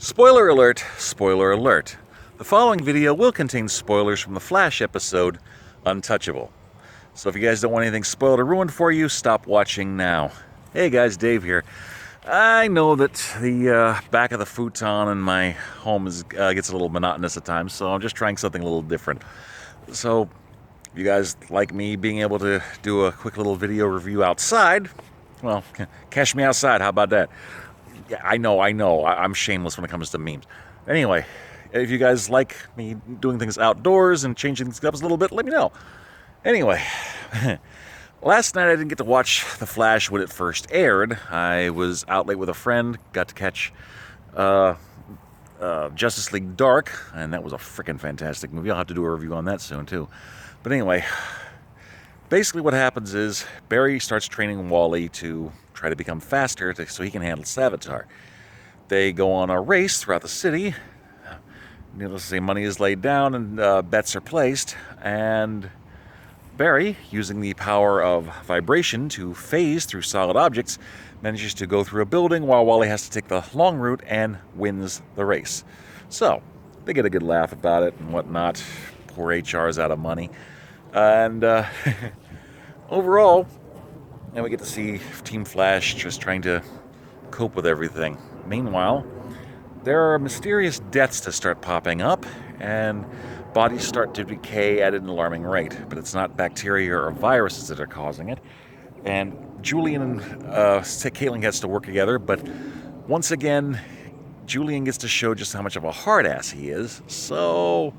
Spoiler alert, spoiler alert. The following video will contain spoilers from the Flash episode, Untouchable. So if you guys don't want anything spoiled or ruined for you, stop watching now. Hey guys, Dave here. I know that the back of the futon in my home gets a little monotonous at times, so I'm just trying something a little different. So if you guys like me being able to do a quick little video review outside, well, catch me outside, how about that? Yeah, I know. I'm shameless when it comes to memes. Anyway, if you guys like me doing things outdoors and changing things up a little bit, let me know. Anyway, last night I didn't get to watch The Flash when it first aired. I was out late with a friend, got to catch Justice League Dark, and that was a freaking fantastic movie. I'll have to do a review on that soon, too. But anyway, basically what happens is Barry starts training Wally to try to become faster so he can handle Savitar. They go on a race throughout the city. Needless to say, money is laid down and bets are placed. And Barry, using the power of vibration to phase through solid objects, manages to go through a building while Wally has to take the long route and wins the race. So, they get a good laugh about it and whatnot. Poor HR is out of money. And overall, and we get to see Team Flash just trying to cope with everything. Meanwhile, there are mysterious deaths that start popping up, and bodies start to decay at an alarming rate. But it's not bacteria or viruses that are causing it. And Julian and Caitlin gets to work together, but once again, Julian gets to show just how much of a hard-ass he is, so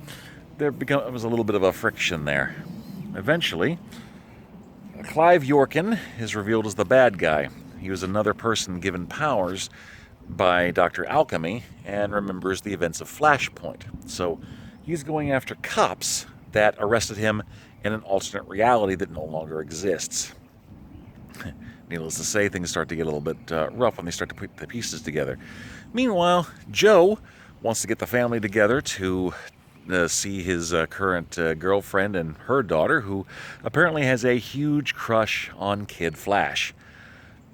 there becomes a little bit of a friction there. Eventually, Clive Yorkin is revealed as the bad guy. He was another person given powers by Dr. Alchemy and remembers the events of Flashpoint. So he's going after cops that arrested him in an alternate reality that no longer exists. Needless to say, things start to get a little bit rough when they start to put the pieces together. Meanwhile, Joe wants to get the family together to see his current girlfriend and her daughter, who apparently has a huge crush on Kid Flash.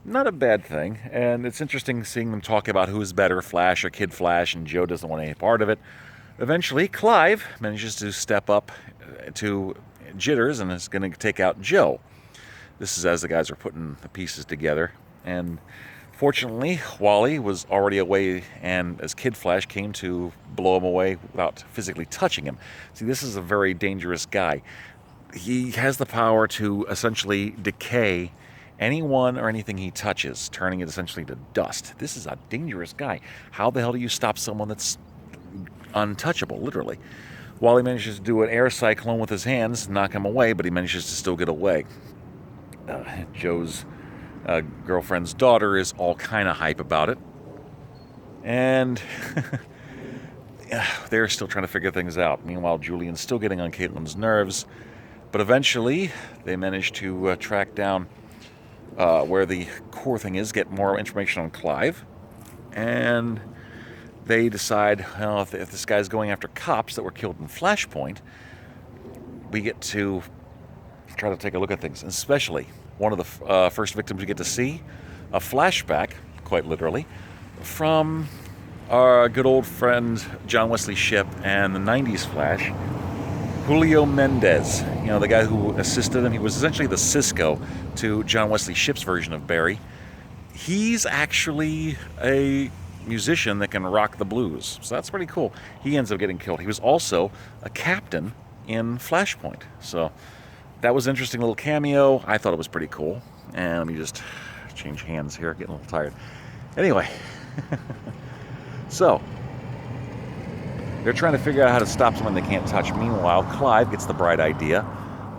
Not a bad thing, and it's interesting seeing them talk about who is better, Flash or Kid Flash, and Joe doesn't want any part of it. Eventually, Clive manages to step up to Jitters and is going to take out Joe. This is as the guys are putting the pieces together, and fortunately, Wally was already away, and as Kid Flash came to blow him away without physically touching him. See, this is a very dangerous guy. He has the power to essentially decay anyone or anything he touches, turning it essentially to dust. This is a dangerous guy. How the hell do you stop someone that's untouchable, literally? Wally manages to do an air cyclone with his hands, knock him away, but he manages to still get away. Joe's girlfriend's daughter is all kind of hype about it, and they're still trying to figure things out. Meanwhile, Julian's still getting on Caitlin's nerves, but eventually they manage to track down where the core thing is, get more information on Clive, and they decide, well, if this guy's going after cops that were killed in Flashpoint, we get to try to take a look at things, especially one of the first victims we get to see, a flashback, quite literally, from our good old friend John Wesley Shipp and the 90s Flash, Julio Mendez. You know, the guy who assisted him. He was essentially the Cisco to John Wesley Shipp's version of Barry. He's actually a musician that can rock the blues, so that's pretty cool. He ends up getting killed. He was also a captain in Flashpoint, so that was an interesting little cameo. I thought it was pretty cool. And let me just change hands here, getting a little tired. Anyway, so they're trying to figure out how to stop someone they can't touch. Meanwhile, Clive gets the bright idea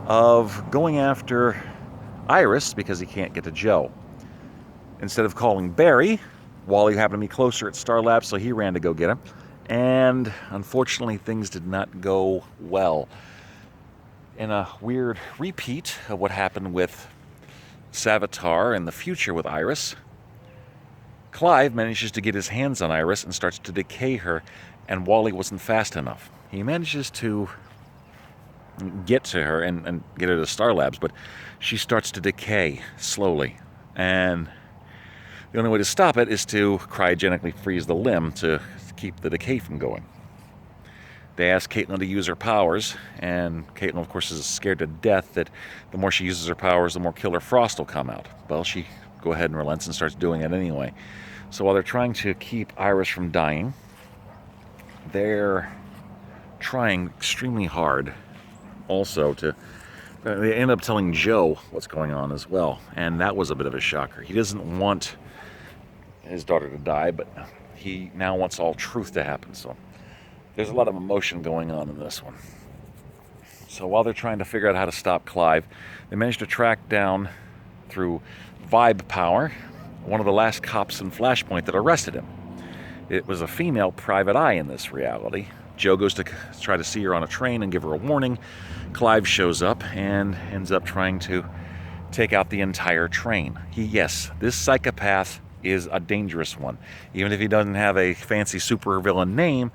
of going after Iris because he can't get to Joe. Instead of calling Barry, Wally happened to be closer at Star Labs, so he ran to go get him. And unfortunately, things did not go well. In a weird repeat of what happened with Savitar in the future with Iris, Clive manages to get his hands on Iris and starts to decay her, and Wally wasn't fast enough. He manages to get to her and get her to Star Labs, but she starts to decay slowly, and the only way to stop it is to cryogenically freeze the limb to keep the decay from going. They ask Caitlin to use her powers, and Caitlin, of course, is scared to death that the more she uses her powers, the more Killer Frost will come out. Well, she goes ahead and relents and starts doing it anyway. So while they're trying to keep Iris from dying, they're trying extremely hard also to... They end up telling Joe what's going on as well, and that was a bit of a shocker. He doesn't want his daughter to die, but he now wants all truth to happen, so there's a lot of emotion going on in this one. So while they're trying to figure out how to stop Clive, they manage to track down, through vibe power, one of the last cops in Flashpoint that arrested him. It was a female private eye in this reality. Joe goes to try to see her on a train and give her a warning. Clive shows up and ends up trying to take out the entire train. Yes, this psychopath is a dangerous one. Even if he doesn't have a fancy supervillain name,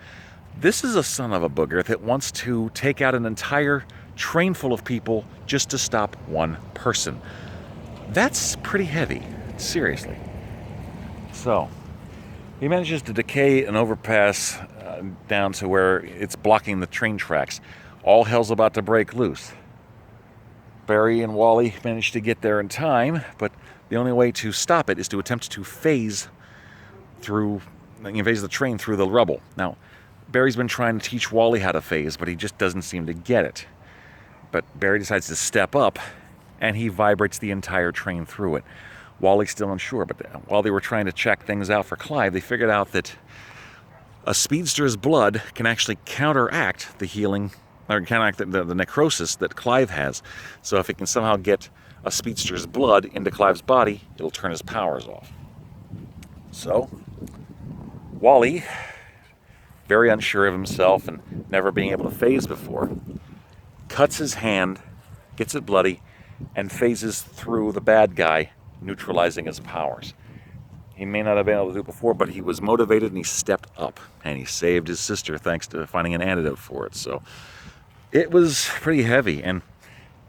this is a son of a booger that wants to take out an entire train full of people just to stop one person. That's pretty heavy, seriously. So, he manages to decay an overpass down to where it's blocking the train tracks. All hell's about to break loose. Barry and Wally manage to get there in time, but the only way to stop it is to attempt to phase the train through the rubble. Now, Barry's been trying to teach Wally how to phase, but he just doesn't seem to get it. But Barry decides to step up, and he vibrates the entire train through it. Wally's still unsure, but while they were trying to check things out for Clive, they figured out that a speedster's blood can actually counteract the healing, or counteract the necrosis that Clive has. So if it can somehow get a speedster's blood into Clive's body, it'll turn his powers off. So, Wally, very unsure of himself and never being able to phase before, cuts his hand, gets it bloody, and phases through the bad guy, neutralizing his powers. He may not have been able to do it before, but he was motivated and he stepped up, and he saved his sister thanks to finding an antidote for it. So it was pretty heavy. And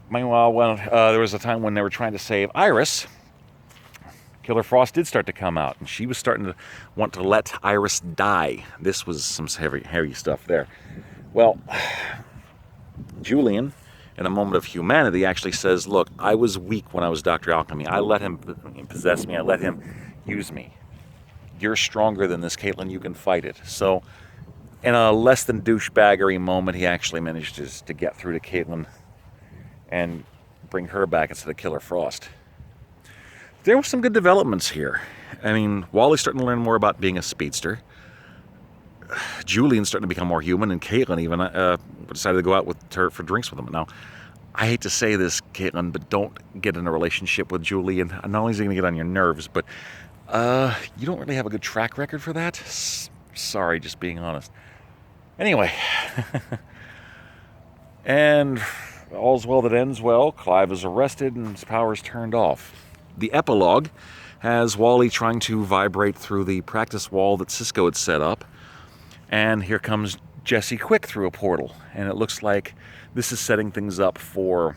meanwhile, when there was a time when they were trying to save Iris, Killer Frost did start to come out, and she was starting to want to let Iris die. This was some heavy stuff there. Well, Julian, in a moment of humanity, actually says, look, I was weak when I was Dr. Alchemy. I let him possess me. I let him use me. You're stronger than this, Caitlin. You can fight it. So, in a less than douchebaggery moment, he actually manages to get through to Caitlin and bring her back instead of Killer Frost. There were some good developments here. I mean, Wally's starting to learn more about being a speedster. Julian's starting to become more human, and Caitlin even decided to go out with her for drinks with him. Now, I hate to say this, Caitlin, but don't get in a relationship with Julian. Not only is he going to get on your nerves, but you don't really have a good track record for that. Sorry, just being honest. Anyway, and all's well that ends well. Clive is arrested and his powers turned off. The epilogue has Wally trying to vibrate through the practice wall that Cisco had set up. And here comes Jesse Quick through a portal. And it looks like this is setting things up for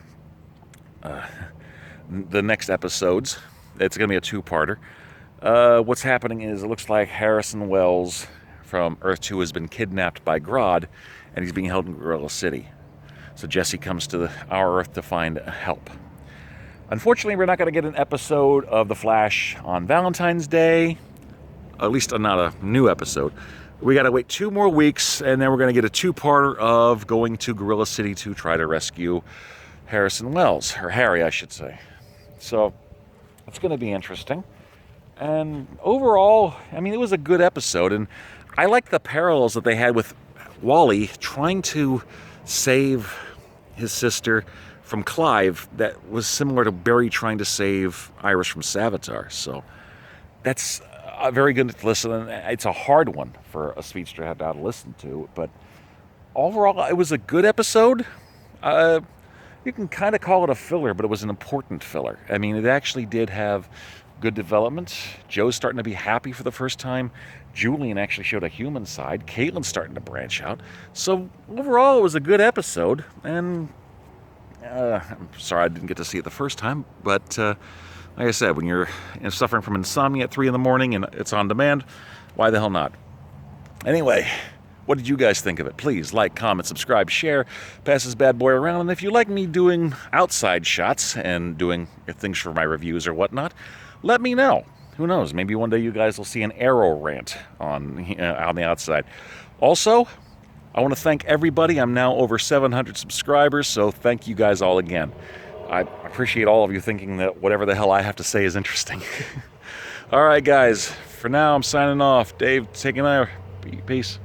the next episodes. It's going to be a two-parter. What's happening is it looks like Harrison Wells from Earth 2 has been kidnapped by Grodd, and he's being held in Gorilla City. So Jesse comes to our Earth to find help. Unfortunately, we're not going to get an episode of The Flash on Valentine's Day. At least not a new episode. We got to wait 2 more weeks, and then we're going to get a two-parter of going to Gorilla City to try to rescue Harrison Wells, or Harry, I should say. So it's going to be interesting. And overall, I mean, it was a good episode, and I like the parallels that they had with Wally trying to save his sister from Clive. That was similar to Barry trying to save Iris from Savitar. So that's very good to listen. It's a hard one for a speedster to have to listen to, but overall, it was a good episode. You can kind of call it a filler, but it was an important filler. I mean, it actually did have good development. Joe's starting to be happy for the first time. Julian actually showed a human side. Caitlin's starting to branch out. So overall, it was a good episode. And I'm sorry I didn't get to see it the first time, but like I said, when you're suffering from insomnia at 3 in the morning and it's on demand, why the hell not? Anyway, what did you guys think of it? Please like, comment, subscribe, share, pass this bad boy around. And if you like me doing outside shots and doing things for my reviews or whatnot, let me know. Who knows? Maybe one day you guys will see an arrow rant on the outside. Also, I want to thank everybody. I'm now over 700 subscribers, so thank you guys all again. I appreciate all of you thinking that whatever the hell I have to say is interesting. All right, guys. For now, I'm signing off. Dave, taking over. Peace.